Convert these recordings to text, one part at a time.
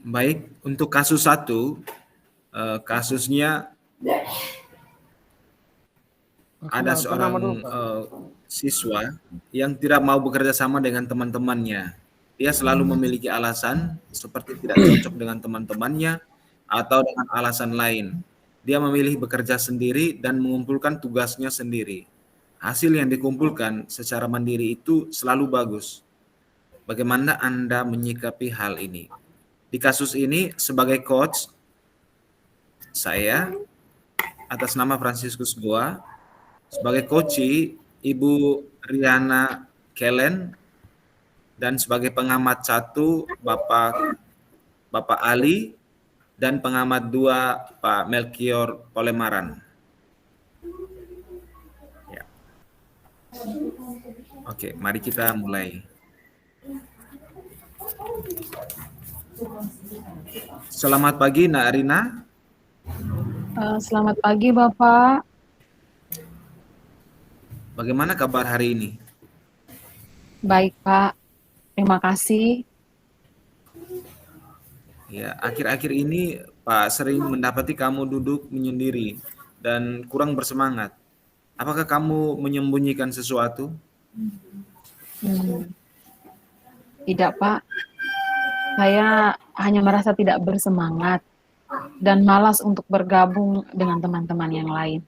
Baik, untuk kasus satu, kasusnya ada seorang siswa yang tidak mau bekerja sama dengan teman-temannya. Dia selalu memiliki alasan seperti tidak cocok dengan teman-temannya atau dengan alasan lain. Dia memilih bekerja sendiri dan mengumpulkan tugasnya sendiri. Hasil yang dikumpulkan secara mandiri itu selalu bagus. Bagaimana Anda menyikapi hal ini? Di kasus ini, sebagai coach, saya atas nama Franciscus Goa, sebagai coach, Ibu Riana Kellen, dan sebagai pengamat satu, Bapak Ali, dan pengamat dua, Pak Melchior Polemaran. Ya. Oke, mari kita mulai. Selamat pagi, Nak Rina. Selamat pagi, Bapak. Bagaimana kabar hari ini? Baik, Pak. Terima kasih. Ya, akhir-akhir ini Pak sering mendapati kamu duduk menyendiri dan kurang bersemangat. Apakah kamu menyembunyikan sesuatu? Tidak, Pak. Saya hanya merasa tidak bersemangat dan malas untuk bergabung dengan teman-teman yang lain.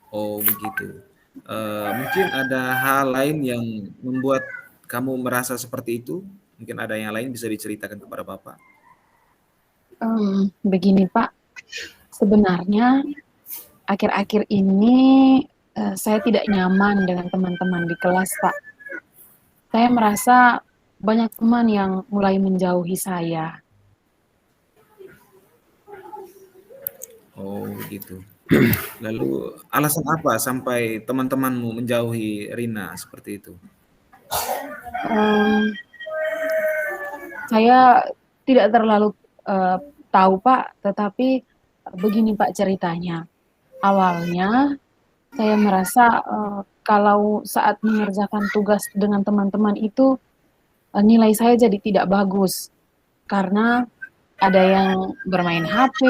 Oh, begitu. Mungkin ada hal lain yang membuat kamu merasa seperti itu? Mungkin ada yang lain bisa diceritakan kepada Bapak. Begini, Pak. Sebenarnya akhir-akhir ini saya tidak nyaman dengan teman-teman di kelas, Pak. Saya merasa banyak teman yang mulai menjauhi saya. Oh, begitu. Lalu alasan apa sampai teman-temanmu menjauhi Rina seperti itu? Saya tidak terlalu tahu, Pak, tetapi begini, Pak, ceritanya. Awalnya saya merasa kalau saat mengerjakan tugas dengan teman-teman itu nilai saya jadi tidak bagus karena ada yang bermain HP,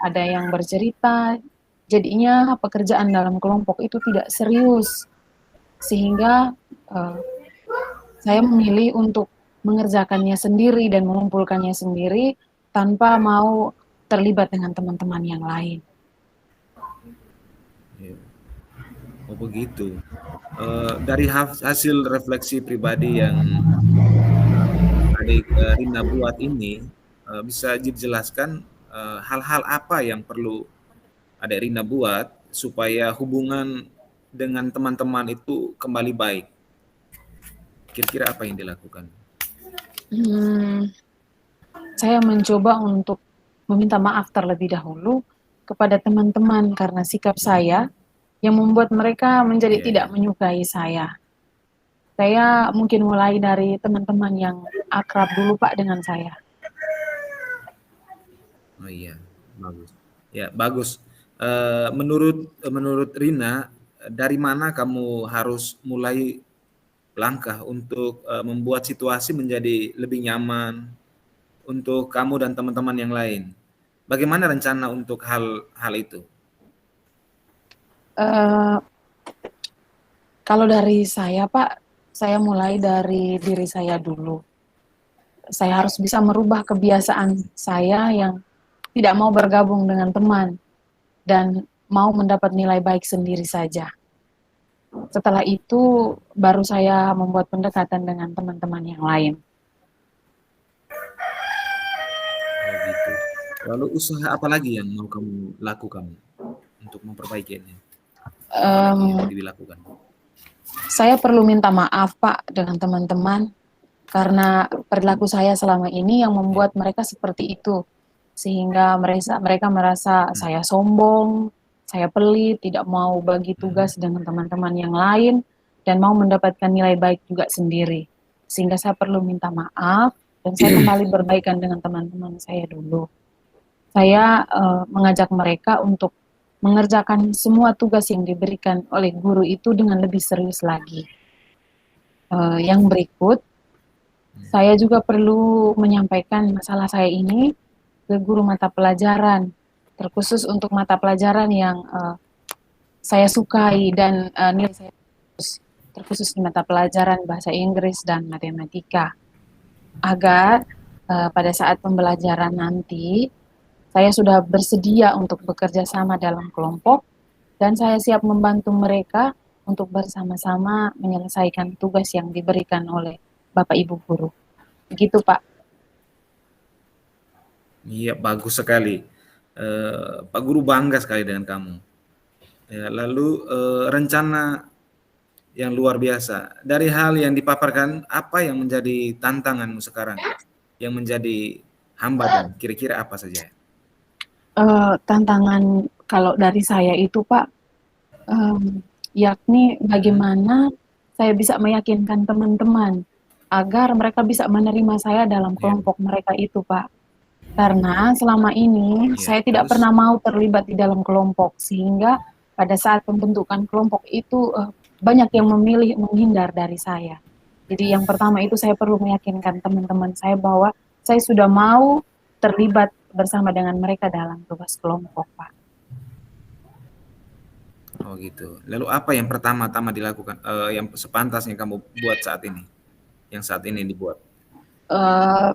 ada yang bercerita, jadinya pekerjaan dalam kelompok itu tidak serius, sehingga saya memilih untuk mengerjakannya sendiri dan mengumpulkannya sendiri tanpa mau terlibat dengan teman-teman yang lain. Oh, begitu. Dari hasil refleksi pribadi yang adik Rina buat ini, bisa dijelaskan hal-hal apa yang perlu adik Rina buat supaya hubungan dengan teman-teman itu kembali baik? Kira-kira apa yang dilakukan? Saya mencoba untuk meminta maaf terlebih dahulu kepada teman-teman karena sikap saya yang membuat mereka menjadi tidak menyukai saya. Saya mungkin mulai dari teman-teman yang akrab dulu, Pak, dengan saya. Oh iya, bagus. Ya, bagus. Menurut Rina, dari mana kamu harus mulai langkah untuk membuat situasi menjadi lebih nyaman untuk kamu dan teman-teman yang lain? Bagaimana rencana untuk hal itu? Kalau dari saya, Pak, saya mulai dari diri saya dulu. Saya harus bisa merubah kebiasaan saya yang tidak mau bergabung dengan teman dan mau mendapat nilai baik sendiri saja. Setelah itu, baru saya membuat pendekatan dengan teman-teman yang lain. Oh gitu. Lalu usaha apa lagi yang mau kamu lakukan untuk memperbaikinya? Apa lagi yang mau dilakukan? Saya perlu minta maaf, Pak, dengan teman-teman karena perilaku saya selama ini yang membuat mereka seperti itu, sehingga mereka merasa saya sombong, saya pelit, tidak mau bagi tugas dengan teman-teman yang lain, dan mau mendapatkan nilai baik juga sendiri. Sehingga saya perlu minta maaf, dan saya kembali berbaikan dengan teman-teman saya dulu. Saya mengajak mereka untuk mengerjakan semua tugas yang diberikan oleh guru itu dengan lebih serius lagi. Yang berikut, Saya juga perlu menyampaikan masalah saya ini ke guru mata pelajaran, terkhusus untuk mata pelajaran yang saya sukai dan nilai saya terkhusus di mata pelajaran bahasa Inggris dan matematika, agar pada saat pembelajaran nanti saya sudah bersedia untuk bekerja sama dalam kelompok dan saya siap membantu mereka untuk bersama-sama menyelesaikan tugas yang diberikan oleh Bapak Ibu guru. Begitu, Pak. Iya, bagus sekali. Pak Guru bangga sekali dengan kamu. Ya, lalu rencana yang luar biasa. Dari hal yang dipaparkan, apa yang menjadi tantanganmu sekarang? Yang menjadi hambatan, kira-kira apa saja? Tantangan kalau dari saya itu, Pak, yakni Hmm, bagaimana saya bisa meyakinkan teman-teman agar mereka bisa menerima saya dalam iya, kelompok mereka itu, Pak. Karena selama ini iya. saya tidak Terus? pernah mau terlibat di dalam kelompok, sehingga pada saat pembentukan kelompok itu banyak yang memilih menghindar dari saya. Jadi yang pertama itu saya perlu meyakinkan teman-teman saya bahwa saya sudah mau terlibat bersama dengan mereka dalam tugas kelompok, Pak. Oh gitu. Lalu apa yang pertama-tama dilakukan, yang sepantasnya kamu buat saat ini? Yang saat ini dibuat? Eh,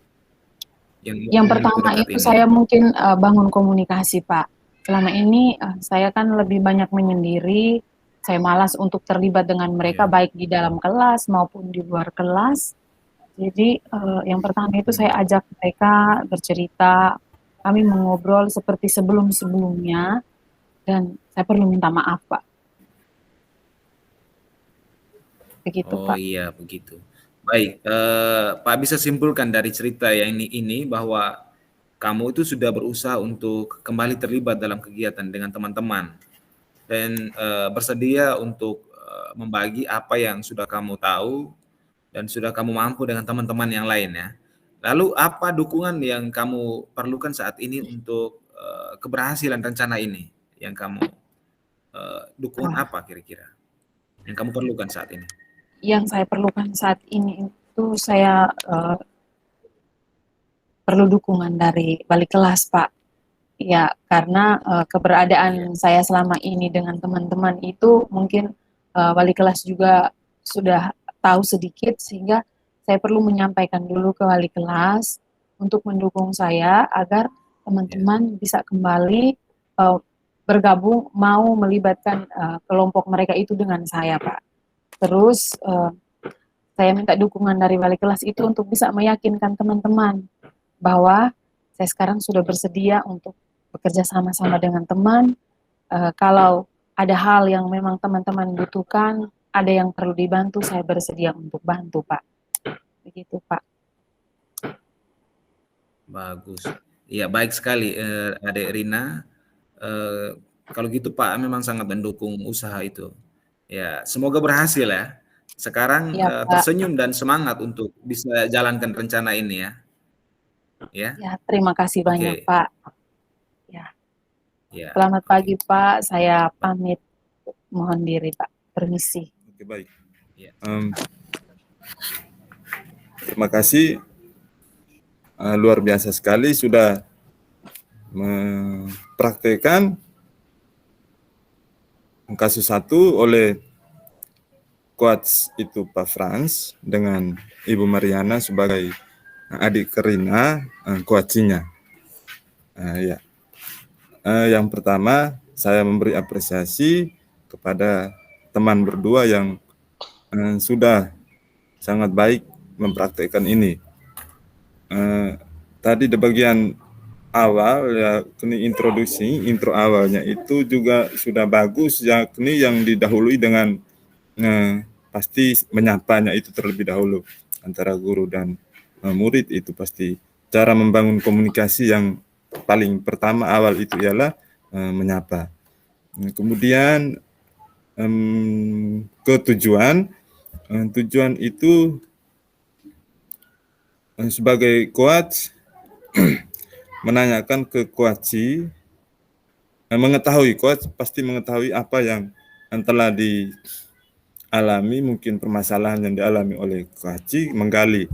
yang Yang waktu pertama dekat itu ini? saya mungkin bangun komunikasi, Pak. Selama ini saya kan lebih banyak menyendiri, saya malas untuk terlibat dengan mereka Iya. baik di dalam kelas maupun di luar kelas. Jadi yang pertama itu Hmm. saya ajak mereka bercerita, kami mengobrol seperti sebelum-sebelumnya dan saya perlu minta maaf, Pak. Begitu, Oh Pak. iya, begitu. Baik, Pak bisa simpulkan dari cerita yang ini bahwa kamu itu sudah berusaha untuk kembali terlibat dalam kegiatan dengan teman-teman dan bersedia untuk membagi apa yang sudah kamu tahu dan sudah kamu mampu dengan teman-teman yang lain ya. Lalu apa dukungan yang kamu perlukan saat ini untuk keberhasilan rencana ini? Yang kamu dukungan Ah, apa kira-kira yang kamu perlukan saat ini? yang saya perlukan saat ini itu saya perlu dukungan dari balik kelas, Pak. Ya, karena Iya. keberadaan saya selama ini dengan teman-teman itu mungkin wali kelas juga sudah tahu sedikit sehingga saya perlu menyampaikan dulu ke wali kelas untuk mendukung saya agar Iya. teman-teman bisa kembali uh, bergabung mau melibatkan kelompok mereka itu dengan saya, Pak. Terus saya minta dukungan dari wali kelas itu untuk bisa meyakinkan teman-teman bahwa saya sekarang sudah bersedia untuk bekerja sama-sama dengan teman. Kalau ada hal yang memang teman-teman butuhkan, ada yang perlu dibantu, saya bersedia untuk bantu, Pak. Begitu, Pak. Bagus. Iya, baik sekali, Adek Rina. Kalau gitu Pak memang sangat mendukung usaha itu. Ya, semoga berhasil ya. Sekarang Ya, Pak. tersenyum dan semangat untuk bisa jalankan rencana ini ya. Ya, Ya, terima kasih banyak, oke. Pak. Ya, Ya, selamat oke. pagi, Pak. Saya Baik. pamit mohon diri, Pak. Permisi. Oke, baik. Ya. Terima kasih, luar biasa sekali sudah mempraktekkan kasus satu oleh coach itu Pak Frans dengan Ibu Mariana sebagai adik Kerina, coachingnya. Ya. Yang pertama saya memberi apresiasi kepada teman berdua yang sudah sangat baik mempraktekkan ini. Tadi di bagian awal ya, kini intro awalnya itu juga sudah bagus, yakni yang didahului dengan pasti menyapanya itu terlebih dahulu antara guru dan murid. Itu pasti cara membangun komunikasi yang paling pertama awal itu ialah menyapa. Kemudian ke tujuan itu sebagai coach menanyakan ke coach, mengetahui coach pasti mengetahui apa yang telah dialami, mungkin permasalahan yang dialami oleh coach, menggali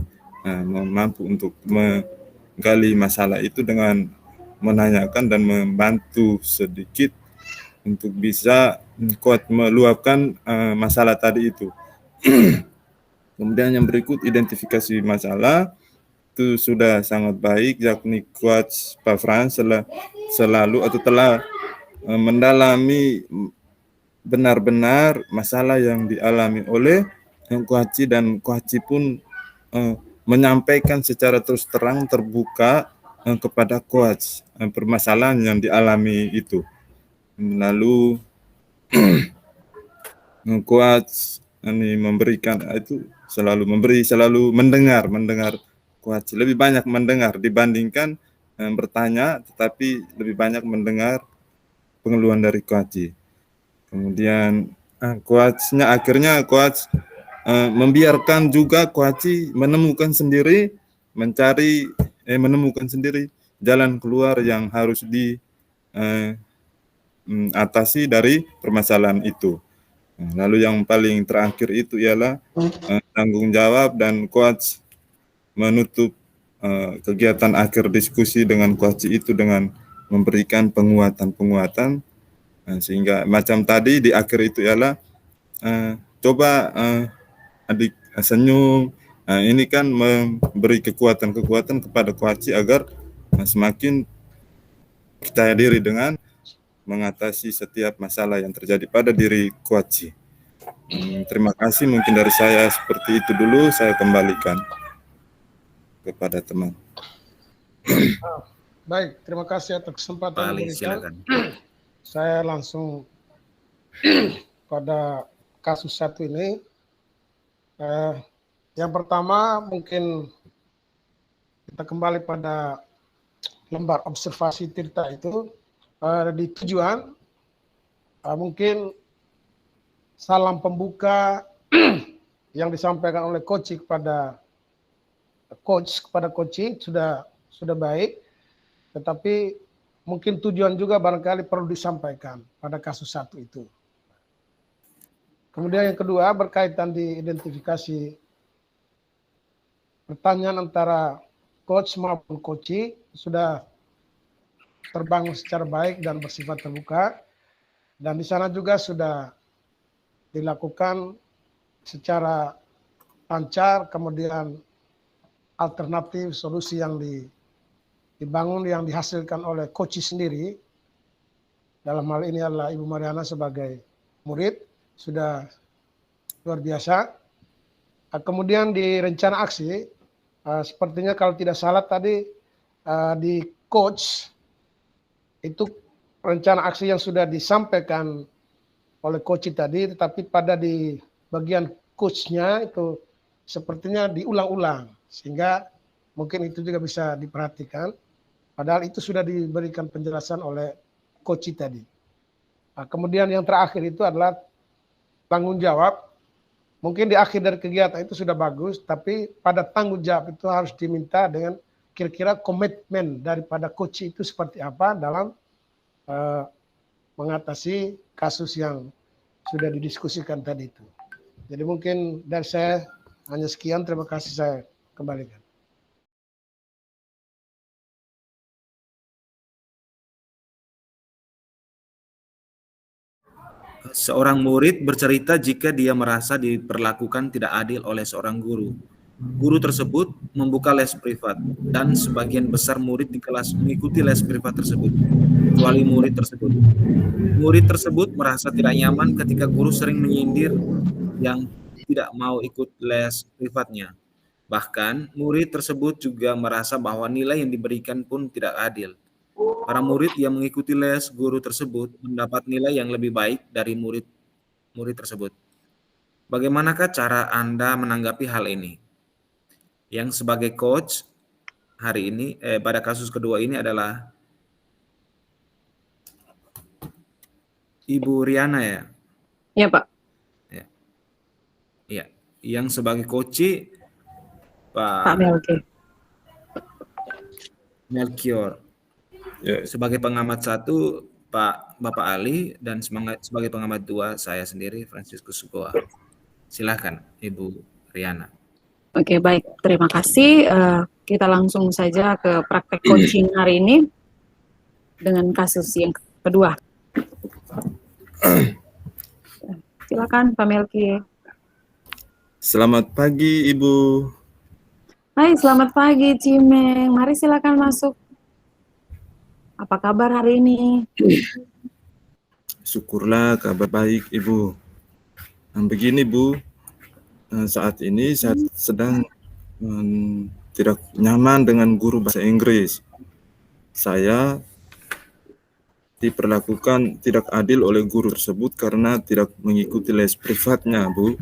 mampu untuk menggali masalah itu dengan menanyakan dan membantu sedikit untuk bisa kuat meluapkan masalah tadi itu. Kemudian yang berikut identifikasi masalah itu sudah sangat baik, yakni coach Pak Frans selalu atau telah mendalami benar-benar masalah yang dialami oleh Koaci, dan Koaci pun menyampaikan secara terus terang terbuka kepada coach permasalahan yang dialami itu. Lalu coach ini memberikan itu selalu mendengar coach, lebih banyak mendengar dibandingkan bertanya, tetapi lebih banyak mendengar pengeluhan dari coach. Kemudian coachnya akhirnya coach membiarkan juga coach menemukan sendiri jalan keluar yang harus atasi dari permasalahan itu. Lalu yang paling terakhir itu ialah tanggung jawab, dan coach menutup kegiatan akhir diskusi dengan coach itu dengan memberikan penguatan sehingga macam tadi di akhir itu ialah coba adik senyum. Ini kan memberi kekuatan kepada coach agar semakin percaya diri dengan mengatasi setiap masalah yang terjadi pada diri coach. Terima kasih, mungkin dari saya seperti itu dulu, saya kembalikan kepada teman. Baik, terima kasih atas kesempatan Pak Ali, diberikan. silakan. Saya langsung pada kasus satu ini. Yang pertama mungkin kita kembali pada lembar observasi Tirta itu. Di tujuan mungkin salam pembuka yang disampaikan oleh coach kepada coach sudah baik, tetapi mungkin tujuan juga barangkali perlu disampaikan pada kasus satu itu. Kemudian yang kedua berkaitan di identifikasi pertanyaan antara coach maupun coach sudah terbangun secara baik dan bersifat terbuka, dan di sana juga sudah dilakukan secara lancar, kemudian alternatif solusi yang dibangun yang dihasilkan oleh coach sendiri, dalam hal ini adalah Ibu Mariana sebagai murid, sudah luar biasa. Kemudian di rencana aksi, sepertinya kalau tidak salah tadi di coach itu rencana aksi yang sudah disampaikan oleh coach tadi, tetapi pada di bagian coachnya itu sepertinya diulang-ulang, sehingga mungkin itu juga bisa diperhatikan. Padahal itu sudah diberikan penjelasan oleh coach tadi. Kemudian yang terakhir itu adalah tanggung jawab. Mungkin di akhir dari kegiatan itu sudah bagus, tapi pada tanggung jawab itu harus diminta dengan kira-kira komitmen daripada coach itu seperti apa dalam mengatasi kasus yang sudah didiskusikan tadi itu. Jadi mungkin dari saya hanya sekian, terima kasih, saya kembalikan. Seorang murid bercerita jika dia merasa diperlakukan tidak adil oleh seorang guru. Guru tersebut membuka les privat, dan sebagian besar murid di kelas mengikuti les privat tersebut, kecuali murid tersebut. Murid tersebut merasa tidak nyaman ketika guru sering menyindir yang tidak mau ikut les privatnya. Bahkan, murid tersebut juga merasa bahwa nilai yang diberikan pun tidak adil. Para murid yang mengikuti les guru tersebut mendapat nilai yang lebih baik dari murid tersebut. Bagaimanakah cara Anda menanggapi hal ini? Yang sebagai coach hari ini, pada kasus kedua ini adalah Ibu Riana ya? Ya, Pak. Ya. Yang sebagai coach Pak Melki. Melchior. Ya. Sebagai pengamat satu, Bapak Ali, dan sebagai pengamat dua, saya sendiri, Franciscus Sukoa. Silakan, Ibu Riana. Oke, baik. Terima kasih. Kita langsung saja ke praktek coaching hari ini dengan kasus yang kedua. Silakan, Pak Melki. Selamat pagi, Ibu. Hai, selamat pagi, Cimeng. Mari silakan masuk. Apa kabar hari ini? Syukurlah kabar baik, Ibu. Begini, Bu, saat ini saya sedang tidak nyaman dengan guru bahasa Inggris. Saya diperlakukan tidak adil oleh guru tersebut karena tidak mengikuti les privatnya, Bu.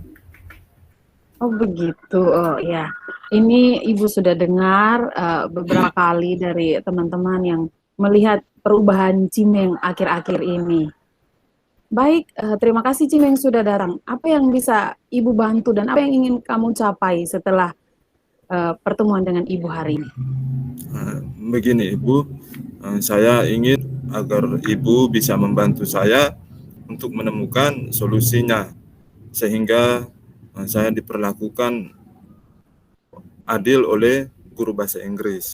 Oh begitu, oh ya. Ini Ibu sudah dengar beberapa kali dari teman-teman yang melihat perubahan Cimeng akhir-akhir ini. Baik, terima kasih Cimeng sudah datang. Apa yang bisa Ibu bantu dan apa yang ingin kamu capai setelah pertemuan dengan Ibu hari ini? Begini, Ibu, saya ingin agar Ibu bisa membantu saya untuk menemukan solusinya sehingga saya diperlakukan adil oleh guru bahasa Inggris.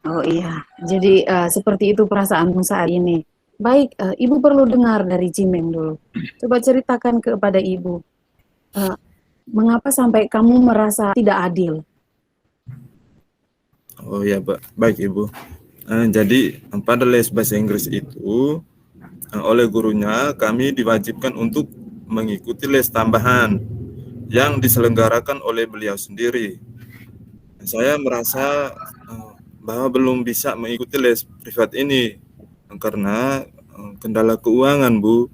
Oh iya, jadi seperti itu perasaanmu saat ini. Baik, Ibu perlu dengar dari Cimeng dulu. Coba ceritakan kepada Ibu, mengapa sampai kamu merasa tidak adil? Oh ya, baik Ibu. Jadi pada les bahasa Inggris itu oleh gurunya kami diwajibkan untuk mengikuti les tambahan yang diselenggarakan oleh beliau sendiri. Saya merasa bahwa belum bisa mengikuti les privat ini karena kendala keuangan, Bu.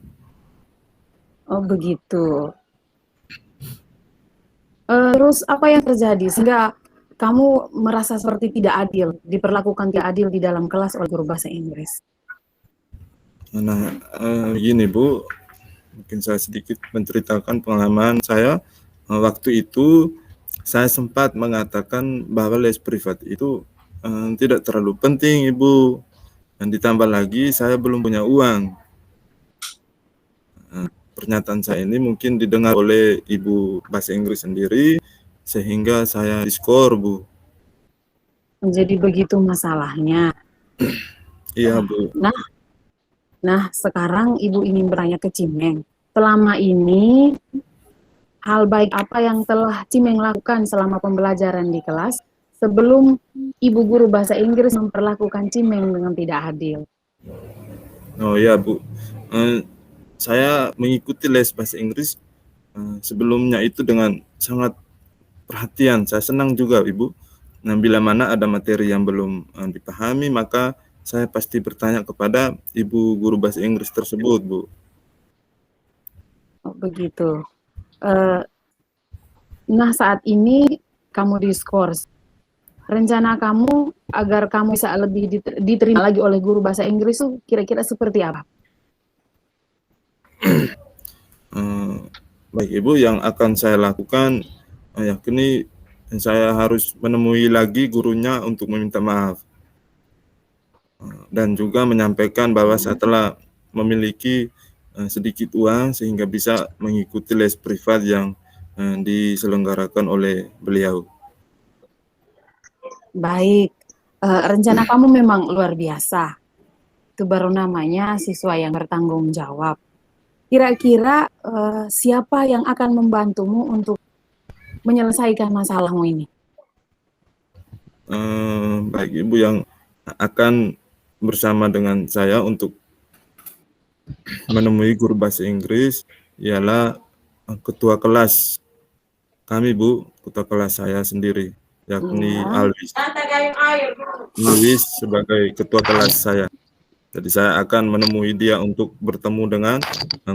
Oh begitu. Terus apa yang terjadi sehingga kamu merasa seperti tidak adil, diperlakukan tidak adil di dalam kelas oleh guru bahasa Inggris? Nah, gini Bu, mungkin saya sedikit menceritakan pengalaman saya. Waktu itu saya sempat mengatakan bahwa les privat itu tidak terlalu penting, Ibu. Dan ditambah lagi saya belum punya uang. Pernyataan saya ini mungkin didengar oleh Ibu bahasa Inggris sendiri, sehingga saya diskor, Bu. Jadi begitu masalahnya. Iya, Bu. Nah, sekarang Ibu ingin bertanya ke Cimeng. Selama ini, hal baik apa yang telah Cimeng lakukan selama pembelajaran di kelas sebelum Ibu guru bahasa Inggris memperlakukan Cimeng dengan tidak adil? Oh ya, Bu. Saya mengikuti les bahasa Inggris sebelumnya itu dengan sangat perhatian. Saya senang juga, Ibu. Nah, bila mana ada materi yang belum dipahami, maka saya pasti bertanya kepada Ibu guru bahasa Inggris tersebut, Bu. Oh, begitu. Nah, saat ini kamu diskors. Rencana kamu agar kamu bisa lebih diterima lagi oleh guru bahasa Inggris itu kira-kira seperti apa? Baik Ibu, yang akan saya lakukan, yakni saya harus menemui lagi gurunya untuk meminta maaf. Dan juga menyampaikan bahwa saya telah memiliki sedikit uang sehingga bisa mengikuti les privat yang diselenggarakan oleh beliau. Baik, rencana kamu memang luar biasa. Itu baru namanya siswa yang bertanggung jawab. Kira-kira siapa yang akan membantumu untuk menyelesaikan masalahmu ini? Baik Ibu, yang akan bersama dengan saya untuk menemui guru bahasa Inggris ialah ketua kelas kami, Bu, ketua kelas saya sendiri, yakni Alwis. Alwis sebagai ketua kelas saya. Jadi saya akan menemui dia untuk bertemu dengan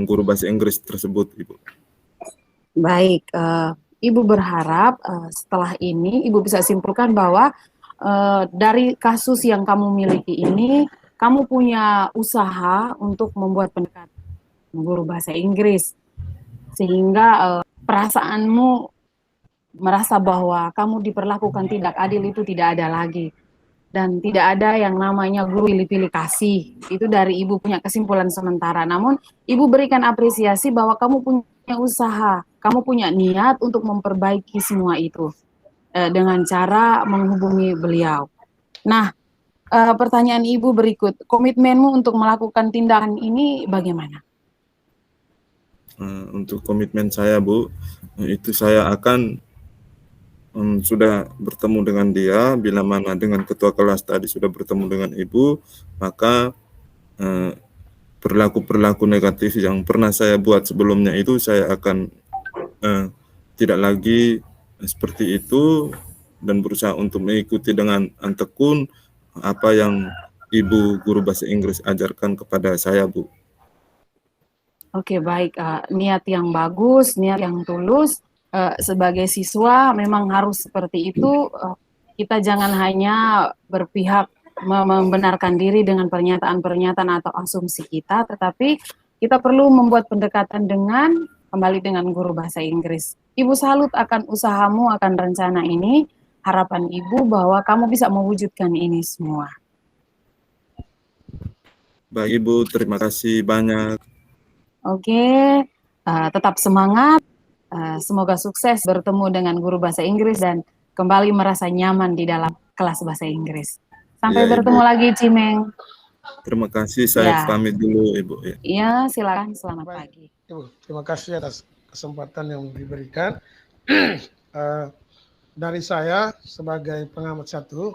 guru bahasa Inggris tersebut, Ibu. Baik, Ibu berharap setelah ini Ibu bisa simpulkan bahwa dari kasus yang kamu miliki ini, kamu punya usaha untuk membuat pendekatan guru bahasa Inggris, sehingga perasaanmu merasa bahwa kamu diperlakukan tidak adil itu tidak ada lagi. Dan tidak ada yang namanya guru pilih-pilih kasih. Itu dari Ibu punya kesimpulan sementara. Namun Ibu berikan apresiasi bahwa kamu punya usaha, kamu punya niat untuk memperbaiki semua itu. dengan cara menghubungi beliau. Nah, pertanyaan Ibu berikut, komitmenmu untuk melakukan tindakan ini bagaimana? Untuk komitmen saya, Bu, itu saya akan sudah bertemu dengan dia, bila mana dengan ketua kelas tadi sudah bertemu dengan Ibu, maka perilaku-perilaku negatif yang pernah saya buat sebelumnya itu saya akan tidak lagi seperti itu dan berusaha untuk mengikuti dengan tekun apa yang Ibu guru bahasa Inggris ajarkan kepada saya, Bu. Oke, baik. Niat yang bagus, niat yang tulus. Sebagai siswa memang harus seperti itu. Kita jangan hanya berpihak membenarkan diri dengan pernyataan-pernyataan atau asumsi kita, tetapi kita perlu membuat pendekatan kembali dengan guru bahasa Inggris. Ibu salut akan usahamu, akan rencana ini. Harapan Ibu bahwa kamu bisa mewujudkan ini semua. Baik, Ibu, terima kasih banyak. Oke, tetap semangat. Semoga sukses bertemu dengan guru bahasa Inggris dan kembali merasa nyaman di dalam kelas bahasa Inggris. Sampai Ya, bertemu Ibu. lagi, Cimeng. Terima kasih, saya pamit dulu, Ibu. Iya, silakan. Selamat pagi. Ibu, terima kasih atas kesempatan yang diberikan. Dari saya sebagai pengamat satu,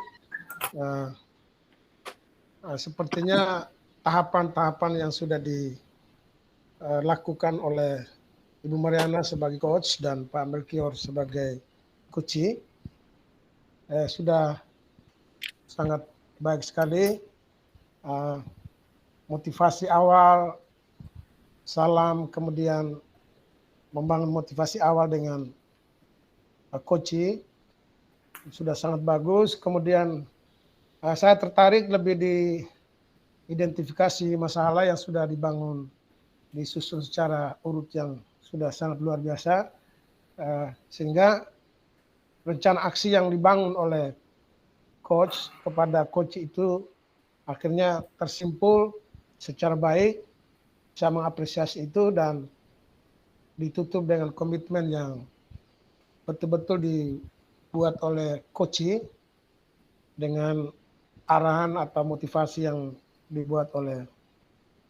sepertinya tahapan-tahapan yang sudah dilakukan oleh Ibu Mariana sebagai coach dan Pak Melkior sebagai coach sudah sangat baik sekali. Motivasi awal, salam, kemudian membangun motivasi awal dengan coach sudah sangat bagus. Kemudian saya tertarik lebih di identifikasi masalah yang sudah dibangun, disusun secara urut yang sudah sangat luar biasa, sehingga rencana aksi yang dibangun oleh coach kepada coach itu akhirnya tersimpul secara baik. Saya mengapresiasi itu dan ditutup dengan komitmen yang betul-betul dibuat oleh coach dengan arahan atau motivasi yang dibuat oleh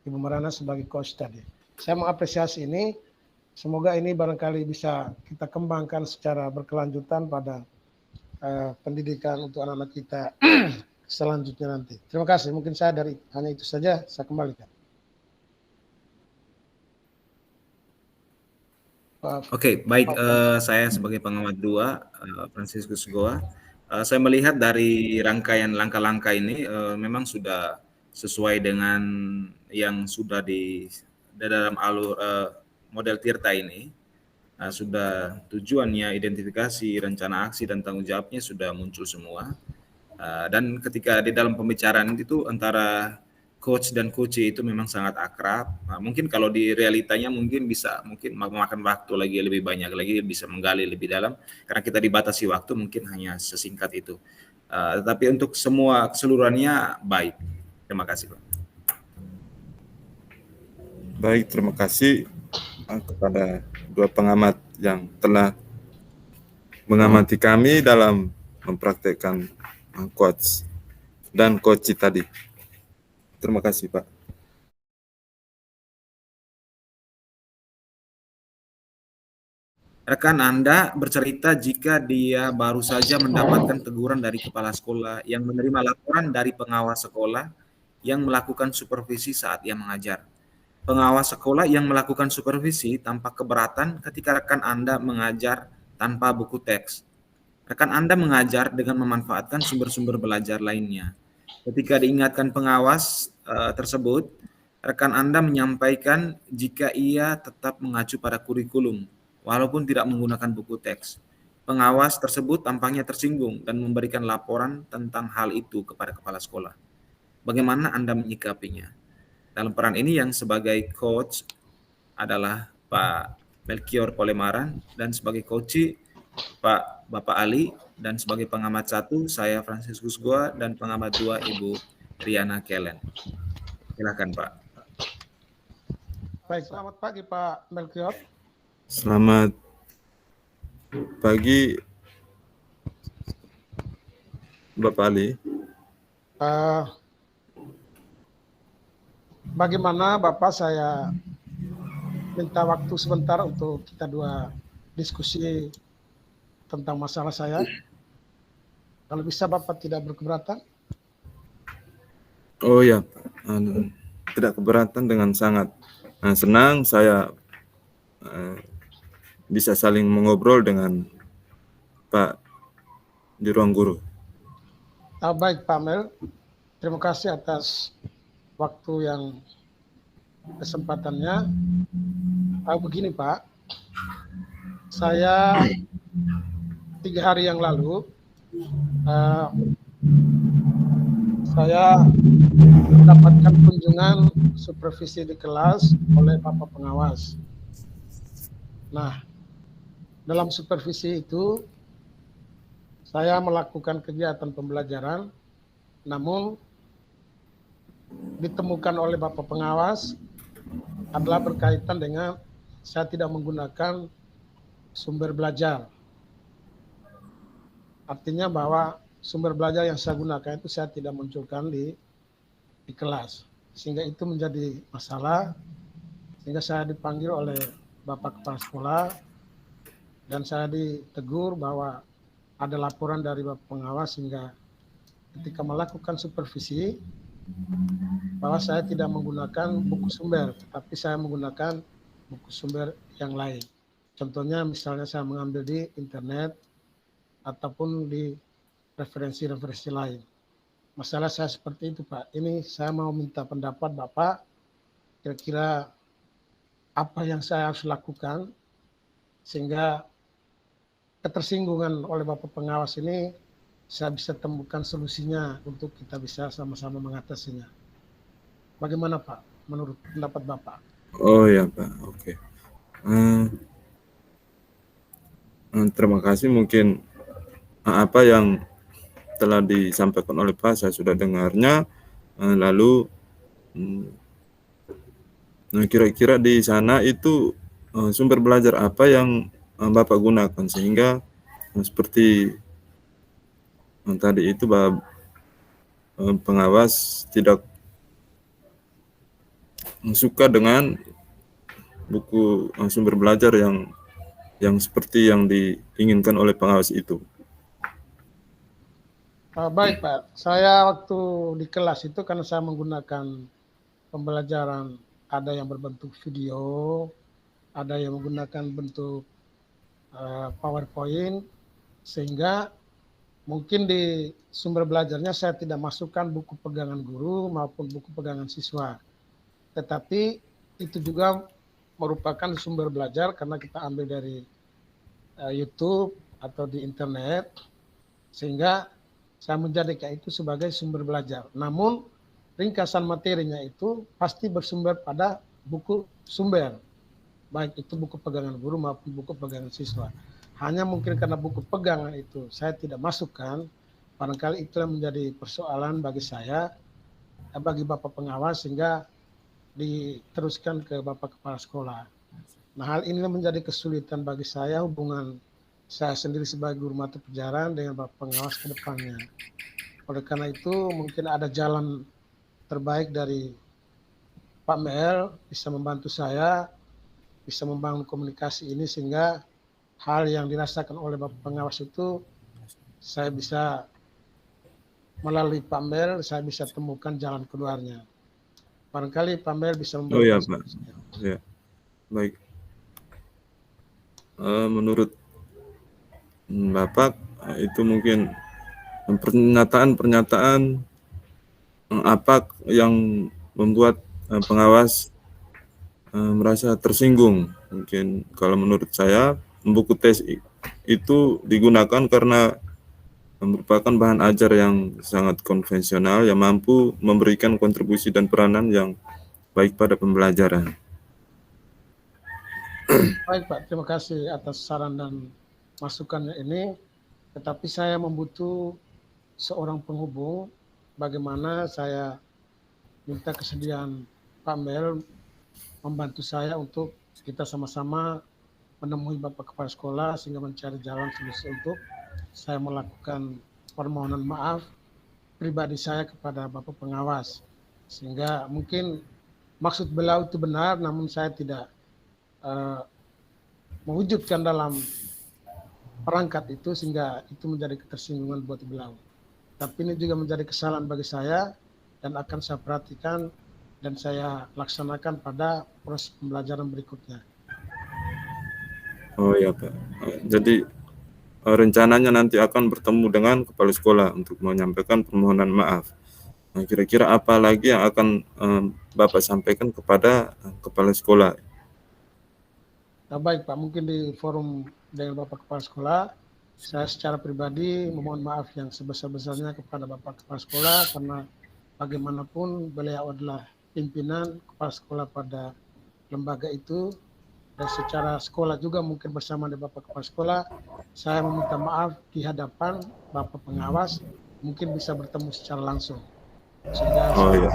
Ibu Mariana sebagai coach tadi. Saya mengapresiasi ini. Semoga ini barangkali bisa kita kembangkan secara berkelanjutan pada pendidikan untuk anak-anak kita selanjutnya nanti. Terima kasih. Mungkin saya hanya itu saja. Saya kembalikan. Oke, baik. Saya sebagai pengamat 2, Franciscus Goa, saya melihat dari rangkaian langkah-langkah ini memang sudah sesuai dengan yang sudah di dalam alur model Tirta ini. Sudah tujuannya, identifikasi, rencana aksi, dan tanggung jawabnya sudah muncul semua. Dan ketika di dalam pembicaraan itu antara coach dan coach itu memang sangat akrab. Mungkin kalau di realitanya mungkin memakan waktu lagi lebih banyak lagi, bisa menggali lebih dalam karena kita dibatasi waktu, mungkin hanya sesingkat itu. Tetapi untuk semua keseluruhannya baik. Terima kasih, Pak. Baik, terima kasih kepada dua pengamat yang telah mengamati kami dalam mempraktekkan coach dan coach tadi. Terima kasih, Pak. Rekan Anda bercerita jika dia baru saja mendapatkan teguran dari kepala sekolah yang menerima laporan dari pengawas sekolah yang melakukan supervisi saat ia mengajar. Pengawas sekolah yang melakukan supervisi tampak keberatan ketika rekan Anda mengajar tanpa buku teks. Rekan Anda mengajar dengan memanfaatkan sumber-sumber belajar lainnya. Ketika diingatkan pengawas tersebut, rekan Anda menyampaikan jika ia tetap mengacu pada kurikulum, walaupun tidak menggunakan buku teks. Pengawas tersebut tampaknya tersinggung dan memberikan laporan tentang hal itu kepada kepala sekolah. Bagaimana Anda menyikapinya? Dalam peran ini yang sebagai coach adalah Pak Melkior Polemaran dan sebagai coach Bapak Ali, dan sebagai pengamat 1 saya Franciscus Goa dan pengamat 2 Ibu Riana Kellen. Silakan, Pak. Baik, selamat pagi Pak Melkior. Selamat pagi Bapak Ali. Eh, Bagaimana Bapak, saya minta waktu sebentar untuk kita dua diskusi tentang masalah saya. Kalau bisa Bapak tidak berkeberatan. Oh ya, Pak. Tidak keberatan, dengan sangat senang saya bisa saling mengobrol dengan Pak di ruang guru. Baik Pak Mel, terima kasih atas waktu yang kesempatannya. Begini Pak, saya 3 hari yang lalu saya mendapatkan kunjungan supervisi di kelas oleh Bapak pengawas. Nah, dalam supervisi itu saya melakukan kegiatan pembelajaran, namun ditemukan oleh Bapak pengawas adalah berkaitan dengan saya tidak menggunakan sumber belajar. Artinya bahwa sumber belajar yang saya gunakan itu saya tidak munculkan di kelas. Sehingga itu menjadi masalah, sehingga saya dipanggil oleh Bapak Kepala Sekolah dan saya ditegur bahwa ada laporan dari Bapak pengawas, sehingga ketika melakukan supervisi bahwa saya tidak menggunakan buku sumber, tetapi saya menggunakan buku sumber yang lain. Contohnya misalnya saya mengambil di internet ataupun di referensi-referensi lain. Masalah saya seperti itu Pak. Ini saya mau minta pendapat Bapak, kira-kira apa yang saya harus lakukan sehingga ketersinggungan oleh Bapak pengawas ini saya bisa temukan solusinya untuk kita bisa sama-sama mengatasinya. Bagaimana Pak, menurut pendapat Bapak? Oh ya Pak, oke. Terima kasih. Mungkin apa yang telah disampaikan oleh Pak saya sudah dengarnya. Lalu kira-kira di sana itu sumber belajar apa yang Bapak gunakan sehingga seperti tadi itu pengawas tidak suka dengan buku sumber belajar yang seperti yang diinginkan oleh pengawas itu. Baik Pak, saya waktu di kelas itu karena saya menggunakan pembelajaran ada yang berbentuk video, ada yang menggunakan bentuk PowerPoint, sehingga mungkin di sumber belajarnya saya tidak masukkan buku pegangan guru maupun buku pegangan siswa. Tetapi itu juga merupakan sumber belajar karena kita ambil dari YouTube atau di internet, sehingga saya menjadikan itu sebagai sumber belajar. Namun ringkasan materinya itu pasti bersumber pada buku sumber, baik itu buku pegangan guru maupun buku pegangan siswa. Hanya mungkin karena buku pegangan itu saya tidak masukkan, barangkali itu yang menjadi persoalan bagi saya, bagi Bapak pengawas, sehingga diteruskan ke Bapak Kepala Sekolah. Nah, hal ini menjadi kesulitan bagi saya, hubungan saya sendiri sebagai guru mata pelajaran dengan Bapak pengawas ke depannya. Oleh karena itu mungkin ada jalan terbaik dari Pak Mel bisa membantu saya, bisa membangun komunikasi ini sehingga hal yang dirasakan oleh Bapak pengawas itu saya bisa melalui Pak Mel, saya bisa temukan jalan keluarnya. Barangkali Pak Mel bisa memberikan. Oh ya Pak, ya. Baik. Menurut Bapak itu mungkin pernyataan apa yang membuat pengawas merasa tersinggung. Mungkin kalau menurut saya buku tes itu digunakan karena merupakan bahan ajar yang sangat konvensional yang mampu memberikan kontribusi dan peranan yang baik pada pembelajaran. Baik Pak, terima kasih atas saran dan masukannya ini. Tetapi saya membutuhkan seorang penghubung. Bagaimana saya minta kesediaan Pak Mel membantu saya untuk kita sama-sama menemui Bapak Kepala Sekolah sehingga mencari jalan solusi untuk saya melakukan permohonan maaf pribadi saya kepada Bapak pengawas, sehingga mungkin maksud beliau itu benar, namun saya tidak mewujudkan dalam perangkat itu, sehingga itu menjadi ketersinggungan buat beliau. Tapi ini juga menjadi kesalahan bagi saya dan akan saya perhatikan dan saya laksanakan pada proses pembelajaran berikutnya. Oh ya Pak. Jadi rencananya nanti akan bertemu dengan kepala sekolah untuk menyampaikan permohonan maaf. Nah, kira-kira apa lagi yang akan Bapak sampaikan kepada kepala sekolah? Nah, baik Pak, mungkin di forum dengan Bapak Kepala Sekolah, saya secara pribadi memohon maaf yang sebesar-besarnya kepada Bapak Kepala Sekolah, karena bagaimanapun beliau adalah pimpinan kepala sekolah pada lembaga itu, dan secara sekolah juga mungkin bersama dengan Bapak Kepala Sekolah, saya meminta maaf di hadapan Bapak pengawas, mungkin bisa bertemu secara langsung. Sehingga Oh ya.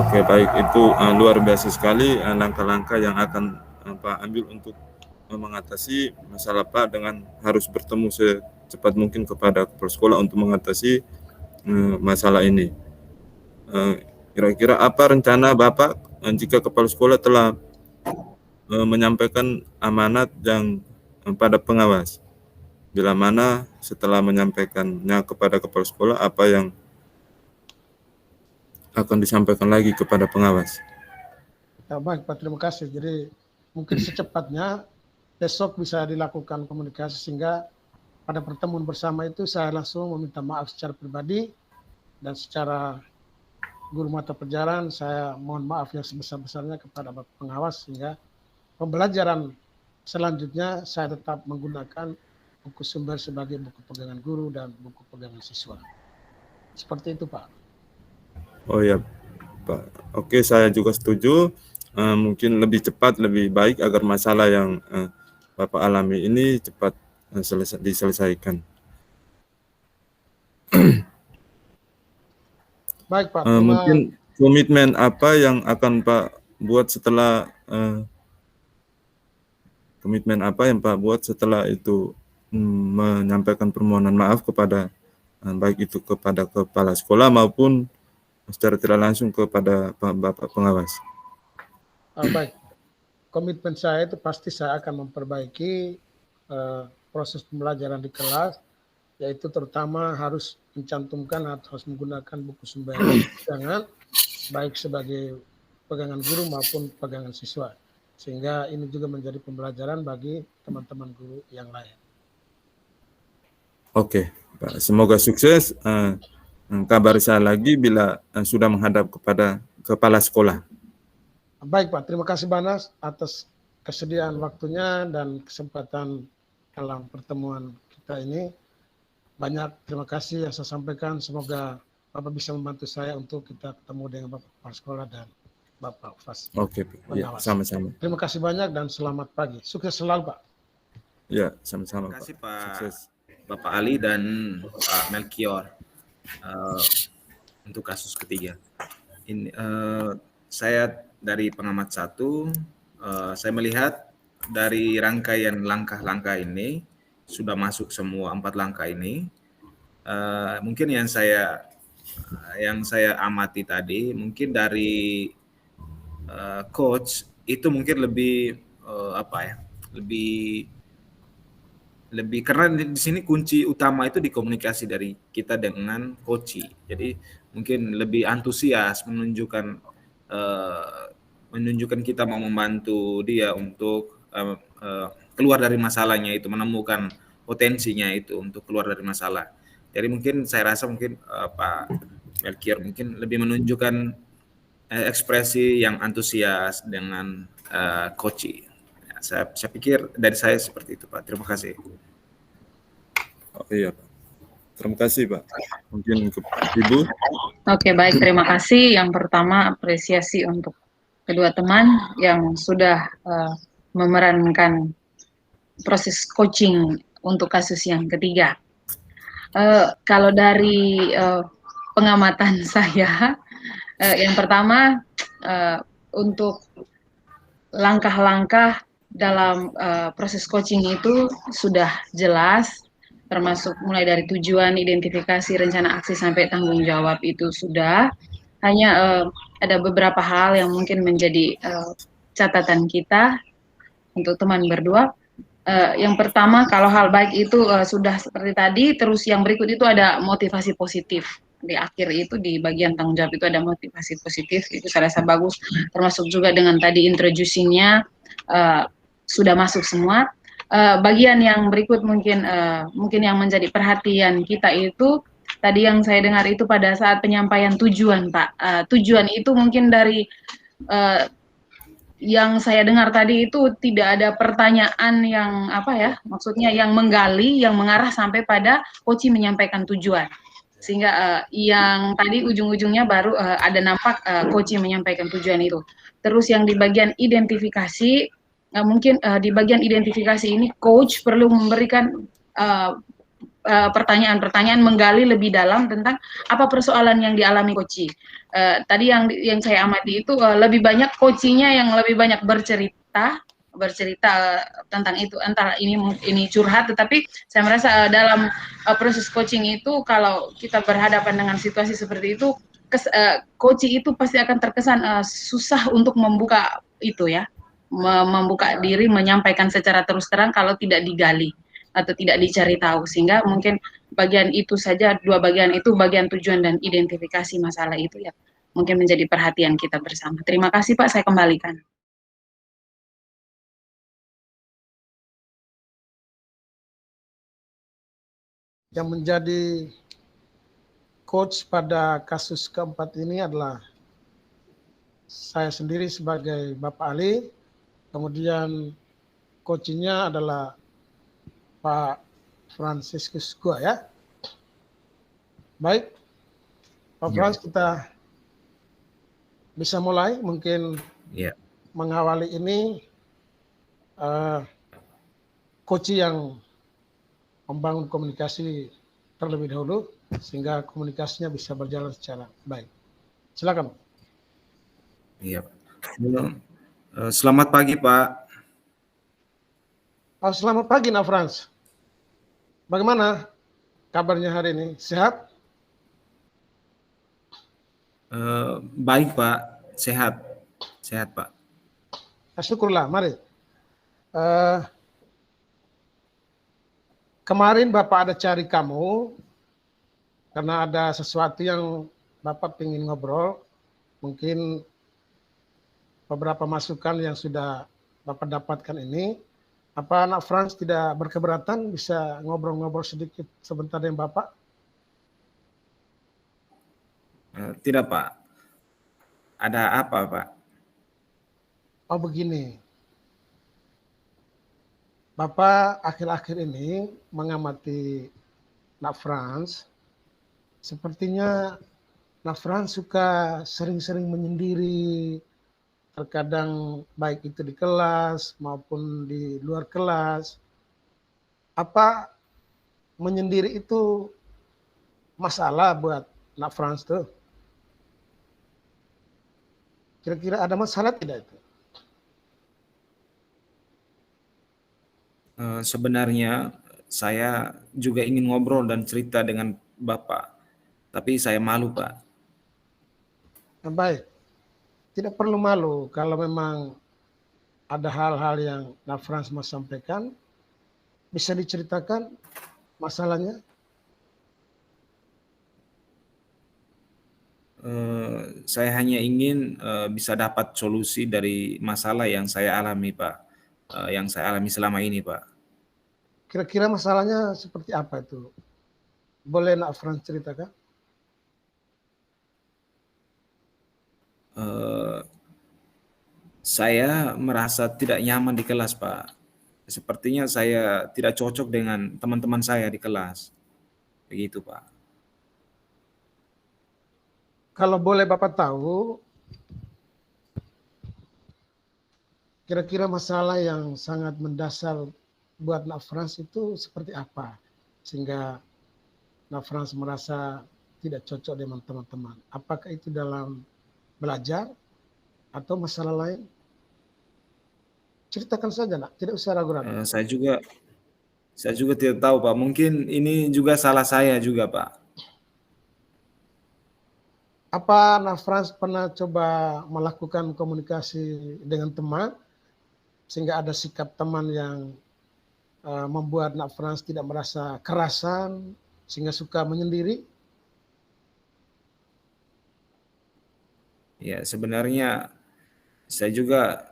Oke, baik, itu luar biasa sekali langkah-langkah yang akan Pak ambil untuk mengatasi masalah Pak dengan harus bertemu secepat mungkin kepada kepala sekolah untuk mengatasi masalah ini. Kira-kira apa rencana Bapak jika kepala sekolah telah menyampaikan amanat yang pada pengawas? Bila mana setelah menyampaikannya kepada kepala sekolah, apa yang akan disampaikan lagi kepada pengawas? Ya, baik Pak, terima kasih. Jadi mungkin secepatnya besok bisa dilakukan komunikasi, sehingga pada pertemuan bersama itu saya langsung meminta maaf secara pribadi, dan secara guru mata pelajaran saya mohon maaf yang sebesar-besarnya kepada Bapak pengawas, sehingga pembelajaran selanjutnya saya tetap menggunakan buku sumber sebagai buku pegangan guru dan buku pegangan siswa. Seperti itu Pak. Oh ya Pak, oke, saya juga setuju. Mungkin lebih cepat lebih baik agar masalah yang Bapak alami ini cepat diselesaikan. Baik Pak. Mungkin komitmen apa yang akan Pak buat setelah itu menyampaikan permohonan maaf kepada baik itu kepada kepala sekolah maupun secara tidak langsung kepada Bapak pengawas? Baik, komitmen saya itu pasti saya akan memperbaiki proses pembelajaran di kelas, yaitu terutama harus mencantumkan atau harus menggunakan buku sumber pegangan, baik sebagai pegangan guru maupun pegangan siswa, sehingga ini juga menjadi pembelajaran bagi teman-teman guru yang lain. Oke, Pak, semoga sukses. Kabar saya lagi bila sudah menghadap kepada kepala sekolah. Baik Pak, terima kasih Banas atas kesediaan waktunya dan kesempatan dalam pertemuan kita ini. Banyak terima kasih yang saya sampaikan. Semoga Bapak bisa membantu saya untuk kita ketemu dengan Bapak Kepala Sekolah dan Bapak Fas. Oke, ya, sama-sama. Terima kasih banyak dan selamat pagi. Sukses selalu Pak. Ya, sama-sama. Terima kasih Pak. Sukses. Bapak Ali dan Pak Melkior untuk kasus ketiga. Ini saya dari pengamat 1, saya melihat dari rangkaian langkah-langkah ini sudah masuk semua 4 langkah ini. Mungkin yang saya amati tadi, mungkin dari coach itu mungkin lebih lebih karena di sini kunci utama itu di komunikasi dari kita dengan coach. Jadi mungkin lebih antusias menunjukkan kita mau membantu dia untuk keluar dari masalahnya itu, menemukan potensinya itu untuk keluar dari masalah. Jadi mungkin saya rasa mungkin Pak Melkior mungkin lebih menunjukkan ekspresi yang antusias dengan coach. Saya pikir dari saya seperti itu Pak. Terima kasih. Oh iya Pak. Terima kasih Pak. Mungkin ke Ibu. Oke, baik, terima kasih. Yang pertama apresiasi untuk kedua teman yang sudah memerankan proses coaching untuk kasus yang ketiga. Kalau dari pengamatan saya, yang pertama untuk langkah-langkah dalam proses coaching itu sudah jelas termasuk mulai dari tujuan, identifikasi, rencana aksi sampai tanggung jawab itu sudah. Hanya ada beberapa hal yang mungkin menjadi catatan kita untuk teman berdua. Yang pertama, kalau hal baik itu sudah seperti tadi, terus yang berikut itu ada motivasi positif. Di akhir itu, di bagian tanggung jawab itu ada motivasi positif, itu saya rasa bagus. Termasuk juga dengan tadi introducing-nya sudah masuk semua. Bagian yang berikut mungkin yang menjadi perhatian kita itu, tadi yang saya dengar itu pada saat penyampaian tujuan, Pak. Tujuan itu mungkin dari yang saya dengar tadi itu tidak ada pertanyaan yang maksudnya yang menggali, yang mengarah sampai pada coach menyampaikan tujuan. Sehingga yang tadi ujung-ujungnya baru ada nampak coach menyampaikan tujuan itu. Terus yang di bagian identifikasi, mungkin di bagian identifikasi ini coach perlu memberikan pertanyaan-pertanyaan menggali lebih dalam tentang apa persoalan yang dialami coach. Tadi yang saya amati itu lebih banyak coachnya yang lebih banyak bercerita tentang itu, antara ini curhat, tetapi saya merasa dalam proses coaching itu kalau kita berhadapan dengan situasi seperti itu, coach itu pasti akan terkesan susah untuk membuka itu ya, membuka diri, menyampaikan secara terus terang kalau tidak digali atau tidak dicari tahu. Sehingga mungkin bagian itu saja, dua bagian itu, bagian tujuan dan identifikasi masalah itu ya, mungkin menjadi perhatian kita bersama. Terima kasih Pak, saya kembalikan. Yang menjadi coach pada kasus keempat ini adalah saya sendiri sebagai Bapak Ali, kemudian coachnya adalah Pak Franciscus Gua ya. Baik, Pak Frans, kita bisa mulai mungkin mengawali ini coach yang membangun komunikasi terlebih dahulu sehingga komunikasinya bisa berjalan secara baik. Silakan. Iya. Selamat pagi Pak. Selamat pagi Nak Frans. Bagaimana kabarnya hari ini? Sehat? Baik Pak, sehat Pak. Syukurlah, mari. Kemarin Bapak ada cari kamu karena ada sesuatu yang Bapak ingin ngobrol. Mungkin beberapa masukan yang sudah Bapak dapatkan ini. Apa Nak Frans tidak berkeberatan bisa ngobrol-ngobrol sedikit sebentar dengan Bapak? Tidak Pak. Ada apa Pak? Oh begini. Bapak akhir-akhir ini mengamati Nak Frans. Sepertinya Nak Frans suka sering-sering menyendiri. Terkadang baik itu di kelas maupun di luar kelas. Apa menyendiri itu masalah buat Nak Frans tuh? Kira-kira ada masalah tidak itu? Sebenarnya saya juga ingin ngobrol dan cerita dengan Bapak, tapi saya malu Pak. Baik. Tidak perlu malu kalau memang ada hal-hal yang Nak Frans mau sampaikan, bisa diceritakan masalahnya. Saya hanya ingin bisa dapat solusi dari masalah yang saya alami Pak, yang saya alami selama ini Pak. Kira-kira masalahnya seperti apa itu? Boleh Nak Frans ceritakan? Saya merasa tidak nyaman di kelas, Pak. Sepertinya saya tidak cocok dengan teman-teman saya di kelas. Begitu, Pak. Kalau boleh Bapak tahu, kira-kira masalah yang sangat mendasar buat Nak Frans itu seperti apa? Sehingga Nak Frans merasa tidak cocok dengan teman-teman. Apakah itu dalam belajar atau masalah lain? Ceritakan saja Nak, tidak usah ragu-ragu. Saya juga tidak tahu Pak, mungkin ini juga salah saya juga Pak. Apa Nak Frans pernah coba melakukan komunikasi dengan teman sehingga ada sikap teman yang membuat Nak Frans tidak merasa kerasan sehingga suka menyendiri? Ya sebenarnya saya juga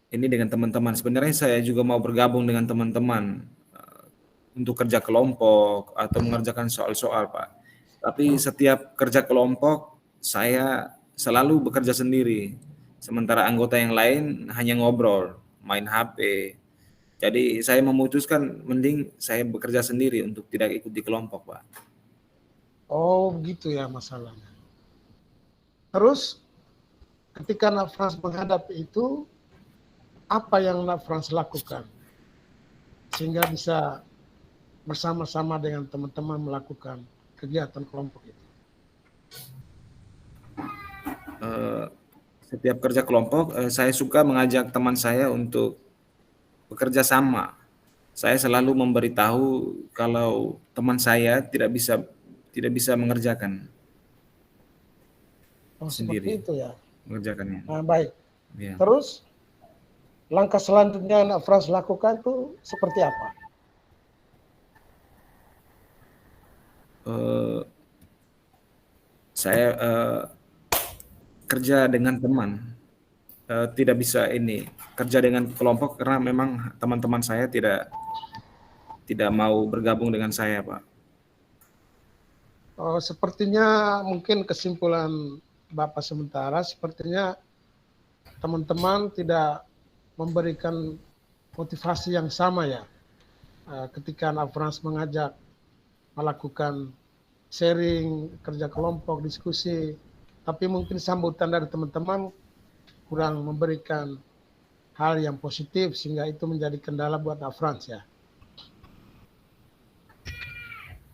ini dengan teman-teman. Sebenarnya saya juga mau bergabung dengan teman-teman untuk kerja kelompok atau mengerjakan soal-soal Pak. Tapi setiap kerja kelompok saya selalu bekerja sendiri. Sementara anggota yang lain hanya ngobrol, main HP. Jadi saya memutuskan mending saya bekerja sendiri untuk tidak ikut di kelompok Pak. Oh begitu ya masalahnya. Terus ketika Nak Frans menghadapi itu, apa yang Nak Frans lakukan sehingga bisa bersama-sama dengan teman-teman melakukan kegiatan kelompok itu? Setiap kerja kelompok saya suka mengajak teman saya untuk bekerja sama. Saya selalu memberitahu kalau teman saya tidak bisa mengerjakan sendiri, Seperti itu ya. mengerjakannya. Nah, baik. Ya. Terus langkah selanjutnya Nak Frans lakukan itu seperti apa? Saya kerja dengan teman, tidak bisa kerja dengan kelompok karena memang teman-teman saya tidak mau bergabung dengan saya, Pak. Sepertinya mungkin kesimpulan Bapak sementara, sepertinya teman-teman tidak memberikan motivasi yang sama ya. Ketika Nak Frans mengajak melakukan sharing, kerja kelompok, diskusi, tapi mungkin sambutan dari teman-teman kurang memberikan hal yang positif sehingga itu menjadi kendala buat Nak Frans ya.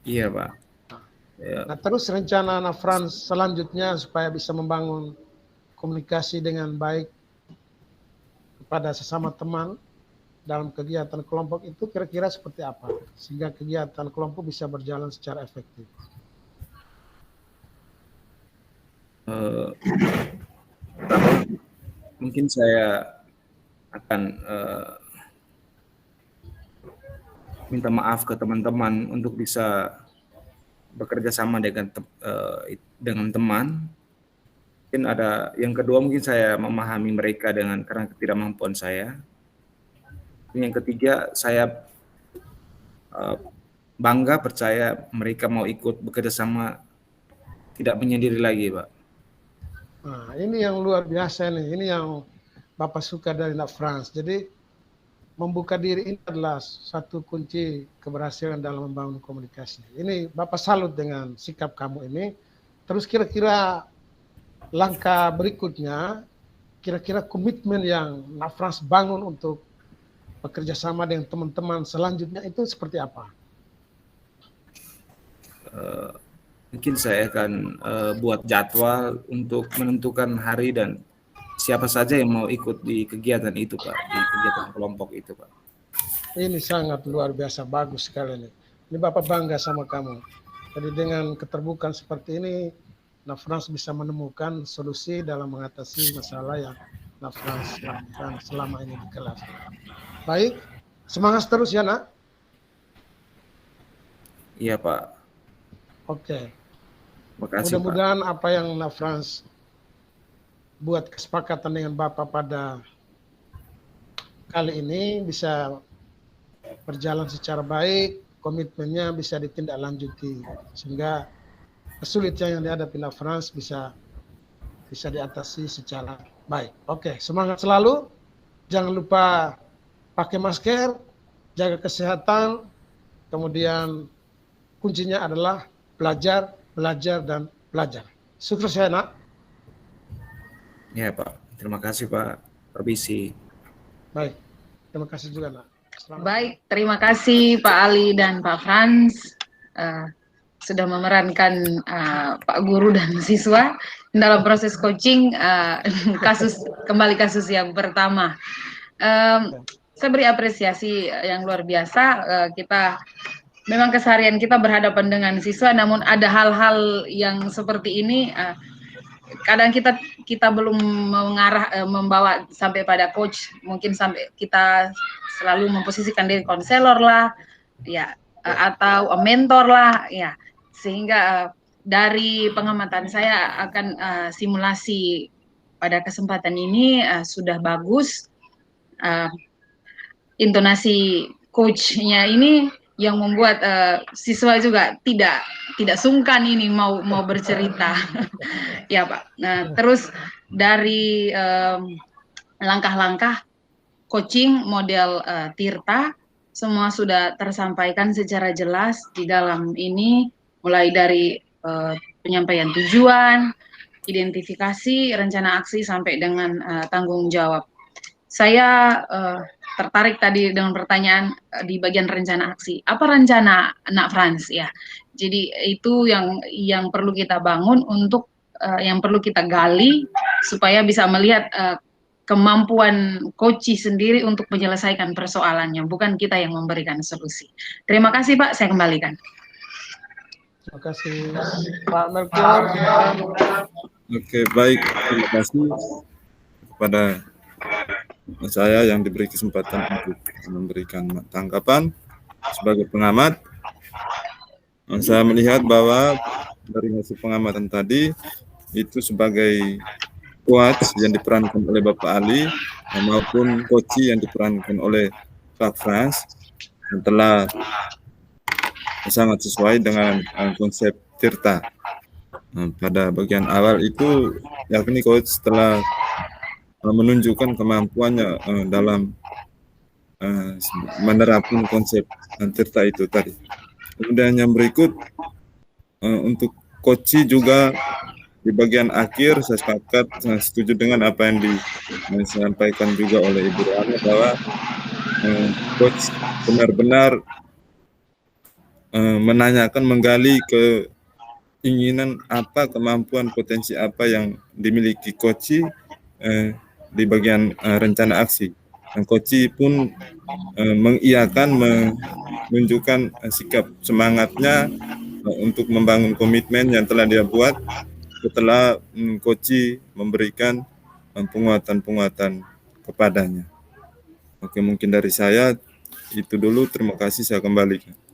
Iya, Pak. Ya. Nah, terus rencana Nak Frans selanjutnya supaya bisa membangun komunikasi dengan baik kepada sesama teman dalam kegiatan kelompok itu kira-kira seperti apa sehingga kegiatan kelompok bisa berjalan secara efektif? Mungkin saya akan minta maaf ke teman-teman untuk bisa bekerja sama dengan teman. Mungkin ada yang kedua, mungkin saya memahami mereka karena ketidakmampuan saya. Yang ketiga, saya bangga percaya mereka mau ikut bekerja sama, tidak menyendiri lagi, Pak. Nah, ini yang luar biasa nih. Ini yang Bapak suka dari Nak Frans. Jadi membuka diri ini adalah satu kunci keberhasilan dalam membangun komunikasi. Ini Bapak salut dengan sikap kamu ini. Terus kira-kira langkah berikutnya, kira-kira komitmen yang Nak Frans bangun untuk bekerja sama dengan teman-teman selanjutnya itu seperti apa? Mungkin saya akan buat jadwal untuk menentukan hari dan siapa saja yang mau ikut di kegiatan itu, Pak, di kegiatan kelompok itu, Pak. Ini sangat luar biasa, bagus sekali nih. Ini Bapak bangga sama kamu. Jadi dengan keterbukaan seperti ini, Nak Frans bisa menemukan solusi dalam mengatasi masalah yang Nak Frans lakukan selama ini di kelas. Baik, semangat terus ya, Nak. Iya, Pak. Oke. Makasih, Mudah-mudahan Pak. apa yang Nak Frans buat kesepakatan dengan Bapak pada kali ini bisa berjalan secara baik, komitmennya bisa ditindaklanjuti sehingga kesulitan yang dihadapi Nak Frans bisa diatasi secara baik. Oke, semangat selalu. Jangan lupa pakai masker, jaga kesehatan, kemudian kuncinya adalah belajar, dan belajar. Sukses ya, Nak. Ya, Pak. Terima kasih, Pak. Permisi. Baik, terima kasih juga, Nak. Selamat. Baik, terima kasih Pak Ali dan Pak Frans sudah memerankan Pak Guru dan siswa dalam proses coaching kasus yang pertama. saya beri apresiasi yang luar biasa. Kita memang keseharian kita berhadapan dengan siswa, namun ada hal-hal yang seperti ini kadang kita belum membawa sampai pada coach, mungkin sampai kita selalu memposisikan diri konselor lah, ya, atau mentor lah, ya, sehingga dari pengamatan saya akan simulasi pada kesempatan ini sudah bagus. Intonasi coachnya ini yang membuat siswa juga tidak sungkan ini mau bercerita. Ya Pak. Nah, terus dari langkah-langkah coaching model Tirta semua sudah tersampaikan secara jelas di dalam ini, mulai dari penyampaian tujuan, identifikasi, rencana aksi sampai dengan tanggung jawab. Saya tertarik tadi dengan pertanyaan di bagian rencana aksi. Apa rencana Nak Frans ya? Jadi itu yang perlu kita bangun untuk yang perlu kita gali supaya bisa melihat kemampuan coach sendiri untuk menyelesaikan persoalannya, bukan kita yang memberikan solusi. Terima kasih Pak, saya kembalikan. Terima kasih Pak Melchior. Oke, baik. Terima kasih kepada saya yang diberi kesempatan untuk memberikan tanggapan sebagai pengamat. Saya melihat bahwa dari hasil pengamatan tadi itu sebagai quotes yang diperankan oleh Bapak Ali maupun coach yang diperankan oleh Pak Frans yang telah sangat sesuai dengan konsep Tirta. Pada bagian awal itu yakni coach telah menunjukkan kemampuannya dalam menerapkan konsep Tirta itu tadi. Kemudian yang berikut untuk coach juga di bagian akhir saya setuju dengan apa yang disampaikan juga oleh Ibu Rana bahwa coach benar-benar menanyakan, menggali keinginan apa, kemampuan, potensi apa yang dimiliki coach di bagian rencana aksi. Dan coach pun mengiyakan, menunjukkan sikap semangatnya untuk membangun komitmen yang telah dia buat setelah coach memberikan penguatan-penguatan kepadanya. Oke, mungkin dari saya itu dulu. Terima kasih, saya kembali.